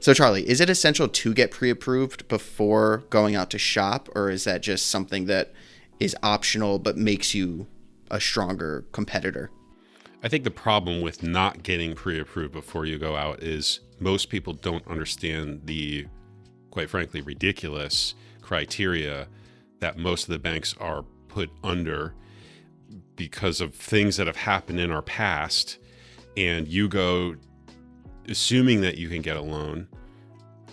So Charlie, is it essential to get pre-approved before going out to shop, or is that just something that is optional but makes you a stronger competitor? I think the problem with not getting pre-approved before you go out is most people don't understand the, quite frankly, ridiculous criteria that most of the banks are put under because of things that have happened in our past. And you go assuming that you can get a loan,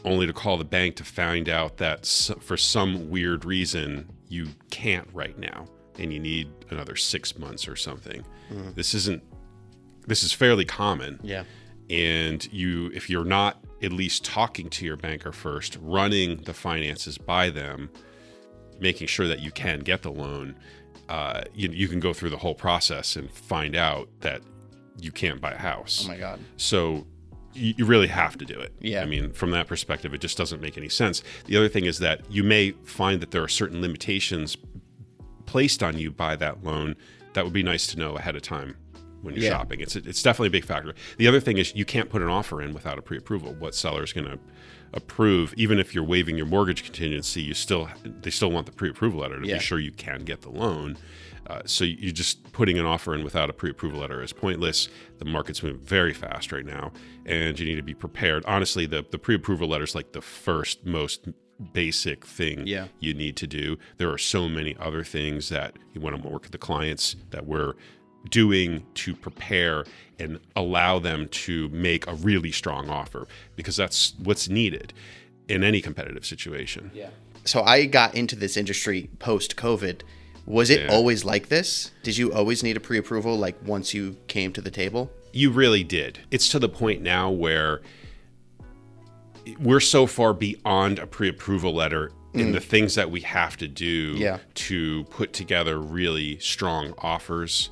only to call the bank to find out that for some weird reason you can't right now and you need another 6 months or something. This is fairly common. Yeah. And if you're not at least talking to your banker first, running the finances by them, making sure that you can get the loan, you can go through the whole process and find out that you can't buy a house. Oh my God. So you really have to do it. Yeah. I mean, from that perspective, it just doesn't make any sense. The other thing is that you may find that there are certain limitations placed on you by that loan that would be nice to know ahead of time when you're shopping. It's definitely a big factor. The other thing is you can't put an offer in without a pre-approval. What seller is going to approve, even if you're waiving your mortgage contingency, they still want the pre-approval letter to be sure you can get the loan. So you just putting an offer in without a pre-approval letter is pointless. The market's moving very fast right now, and you need to be prepared. Honestly, the pre-approval letter is like the first most basic thing you need to do. There are so many other things that you want to work with the clients that we're doing to prepare and allow them to make a really strong offer, because that's what's needed in any competitive situation. Yeah. So I got into this industry post-COVID. Was it always like this? Did you always need a pre-approval, like once you came to the table? You really did. It's to the point now where we're so far beyond a pre-approval letter in the things that we have to do to put together really strong offers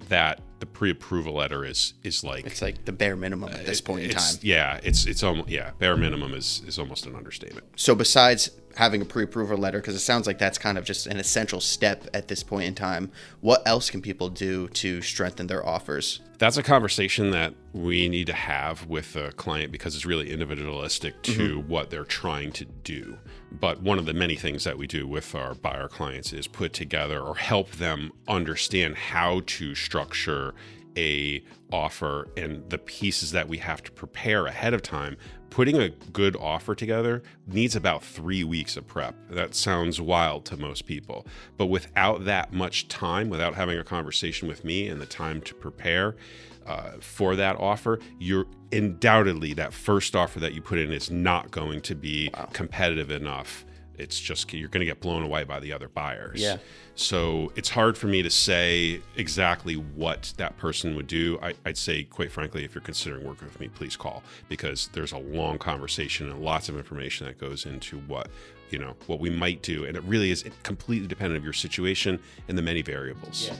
that the pre-approval letter is like, it's like the bare minimum at this point in time. Yeah, it's almost, bare minimum is almost an understatement. So besides having a pre-approval letter, because it sounds like that's kind of just an essential step at this point in time, what else can people do to strengthen their offers? That's a conversation that we need to have with a client, because it's really individualistic to what they're trying to do. But one of the many things that we do with our buyer clients is put together or help them understand how to structure a offer and the pieces that we have to prepare ahead of time. Putting a good offer together needs about 3 weeks of prep. That sounds wild to most people, but without that much time, without having a conversation with me and the time to prepare for that offer, you're undoubtedly, that first offer that you put in is not going to be competitive enough. It's just, you're going to get blown away by the other buyers. Yeah. So it's hard for me to say exactly what that person would do. I'd say, quite frankly, if you're considering working with me, please call, because there's a long conversation and lots of information that goes into what we might do. And it really is completely dependent on your situation and the many variables. Yeah.